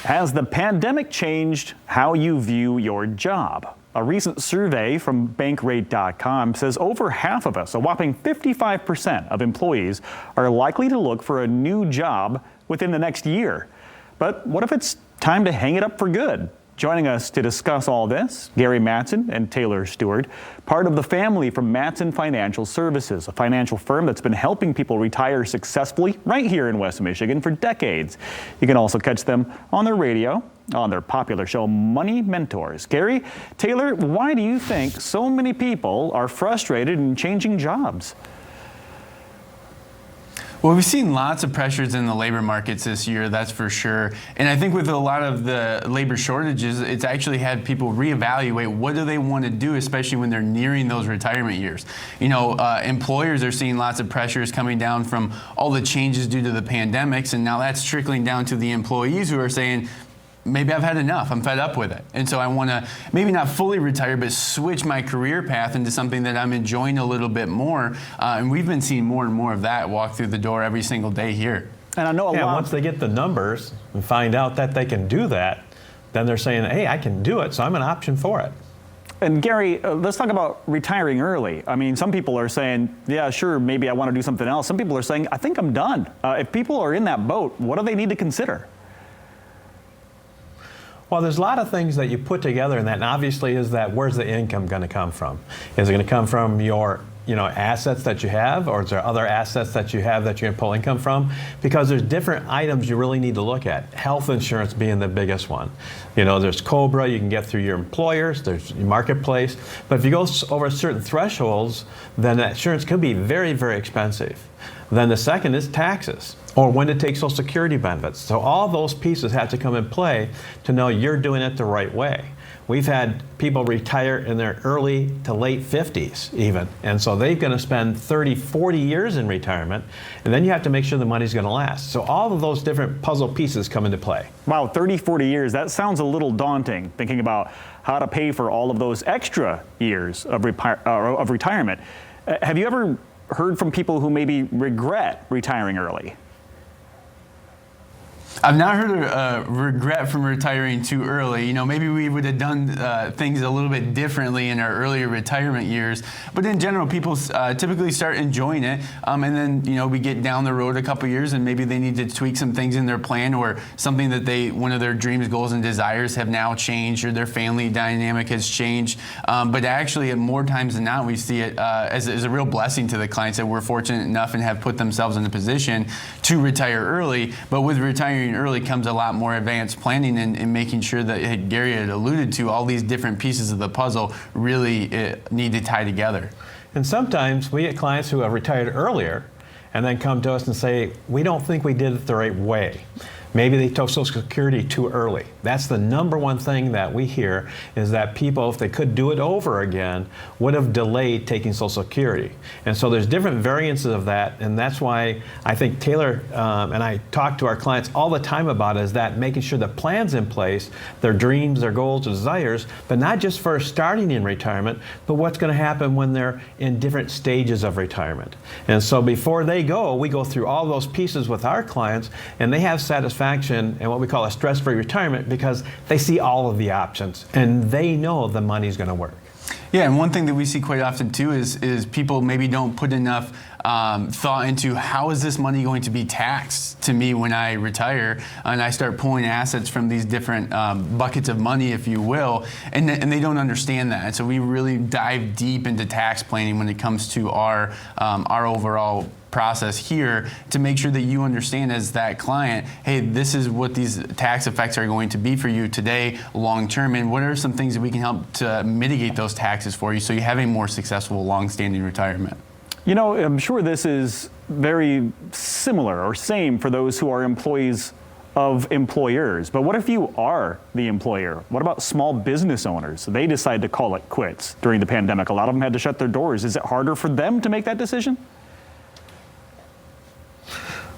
Has the pandemic changed how you view your job? A recent survey from bankrate.com says over half of us, a whopping 55% of employees, are likely to look for a new job within the next year. But what if it's time to hang it up for good? Joining us to discuss all this, Gary Mattson and Taylor Steward, part of the family from Mattson Financial Services, a financial firm that's been helping people retire successfully right here in West Michigan for decades. You can also catch them on their radio, on their popular show, Money Mentors. Gary, Taylor, why do you think so many people are frustrated in changing jobs? Well, we've seen lots of pressures in the labor markets this year, that's for sure. And I think with a lot of the labor shortages, it's actually had people reevaluate what do they want to do, especially when they're nearing those retirement years. You know, employers are seeing lots of pressures coming down from all the changes due to the pandemics, and now that's trickling down to the employees who are saying, maybe I've had enough, I'm fed up with it. And so I want to maybe not fully retire, but switch my career path into something that I'm enjoying a little bit more. And we've been seeing more and more of that walk through the door every single day here. And I know once they get the numbers and find out that they can do that, then they're saying, hey, I can do it, so I'm an option for it. And Gary, let's talk about retiring early. I mean, some people are saying, yeah, sure, maybe I want to do something else. Some people are saying, I think I'm done. If people are in that boat, what do they need to consider? Well, there's a lot of things that you put together in that, and obviously is that where's the income going to come from? Is it going to come from your assets that you have, or is there other assets that you have that you're going to pull income from? Because there's different items you really need to look at. Health insurance being the biggest one. You know, there's COBRA you can get through your employers, there's your marketplace, but if you go over certain thresholds, then that insurance could be very, very expensive. Then the second is taxes, or when to take Social Security benefits. So all those pieces have to come in play to know you're doing it the right way. We've had people retire in their early to late 50s even, and so they're going to spend 30, 40 years in retirement, and then you have to make sure the money's going to last. So all of those different puzzle pieces come into play. Wow, 30, 40 years, that sounds a little daunting, thinking about how to pay for all of those extra years of retirement. Have you ever heard from people who maybe regret retiring early? I've not heard of regret from retiring too early. You know, maybe we would have done things a little bit differently in our earlier retirement years. But in general, people typically start enjoying it. And then, you know, we get down the road a couple years and maybe they need to tweak some things in their plan, or something that one of their dreams, goals, and desires have now changed, or their family dynamic has changed. But actually, more times than not, we see it as a real blessing to the clients that we're fortunate enough and have put themselves in a position to retire early. But with retiring early comes a lot more advanced planning and making sure that Gary had alluded to, all these different pieces of the puzzle really need to tie together. And sometimes we get clients who have retired earlier and then come to us and say, we don't think we did it the right way. Maybe they took Social Security too early. That's the number one thing that we hear, is that people, if they could do it over again, would have delayed taking Social Security. And so there's different variances of that, and that's why I think Taylor and I talk to our clients all the time about is that making sure the plan's in place, their dreams, their goals, their desires, but not just for starting in retirement, but what's going to happen when they're in different stages of retirement. And so before they go, we go through all those pieces with our clients, and they have satisfaction and what we call a stress-free retirement, because they see all of the options and they know the money's going to work. Yeah, and one thing that we see quite often too is people maybe don't put enough thought into how is this money going to be taxed to me when I retire, and I start pulling assets from these different buckets of money, if you will, and they don't understand that. And so we really dive deep into tax planning when it comes to our overall process here, to make sure that you understand as that client, hey, this is what these tax effects are going to be for you today, long term, and what are some things that we can help to mitigate those taxes for you so you have a more successful, long-standing retirement. You know, I'm sure this is very similar or same for those who are employees of employers. But what if you are the employer? What about small business owners? They decide to call it quits during the pandemic. A lot of them had to shut their doors. Is it harder for them to make that decision?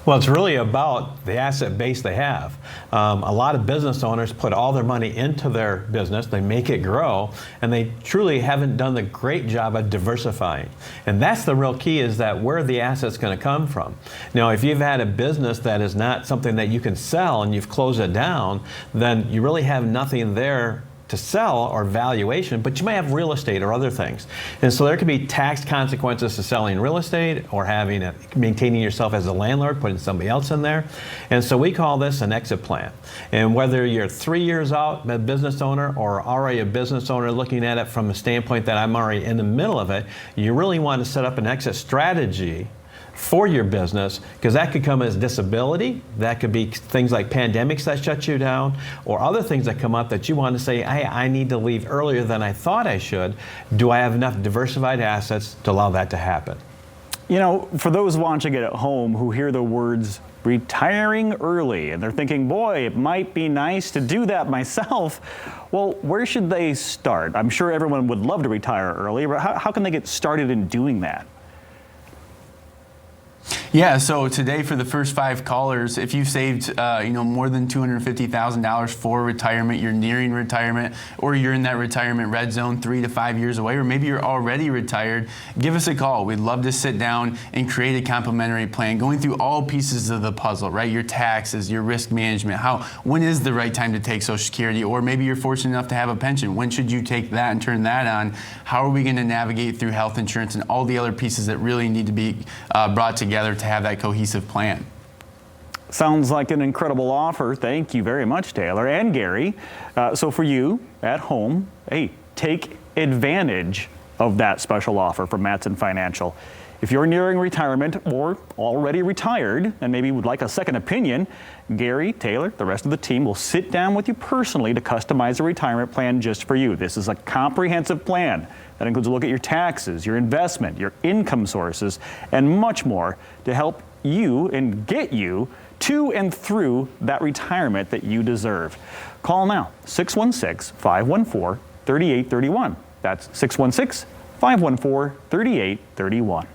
Well, it's really about the asset base they have. A lot of business owners put all their money into their business, they make it grow, and they truly haven't done the great job of diversifying. And that's the real key, is that where are the assets going to come from? Now, if you've had a business that is not something that you can sell and you've closed it down, then you really have nothing there to sell or valuation, but you may have real estate or other things. And so there could be tax consequences to selling real estate or maintaining yourself as a landlord, putting somebody else in there. And so we call this an exit plan. And whether you're 3 years out, a business owner, or already a business owner looking at it from a standpoint that I'm already in the middle of it, you really want to set up an exit strategy for your business, because that could come as disability, that could be things like pandemics that shut you down, or other things that come up that you want to say, hey, I need to leave earlier than I thought I should. Do I have enough diversified assets to allow that to happen? You know, for those watching it at home who hear the words retiring early and they're thinking, boy, it might be nice to do that myself, well, where should they start? I'm sure everyone would love to retire early, but how can they get started in doing that? Yeah, so today for the first 5 callers, if you've saved more than $250,000 for retirement, you're nearing retirement, or you're in that retirement red zone 3 to 5 years away, or maybe you're already retired, give us a call. We'd love to sit down and create a complimentary plan, going through all pieces of the puzzle, right? Your taxes, your risk management, when is the right time to take Social Security, or maybe you're fortunate enough to have a pension. When should you take that and turn that on? How are we going to navigate through health insurance and all the other pieces that really need to be brought together to have that cohesive plan? Sounds like an incredible offer. Thank you very much, Taylor and Gary. So for you at home, hey, take advantage of that special offer from Mattson Financial. If you're nearing retirement or already retired and maybe would like a second opinion, Gary, Taylor, the rest of the team will sit down with you personally to customize a retirement plan just for you. This is a comprehensive plan that includes a look at your taxes, your investment, your income sources, and much more to help you and get you to and through that retirement that you deserve. Call now, 616-514-3831. That's 616-514-3831.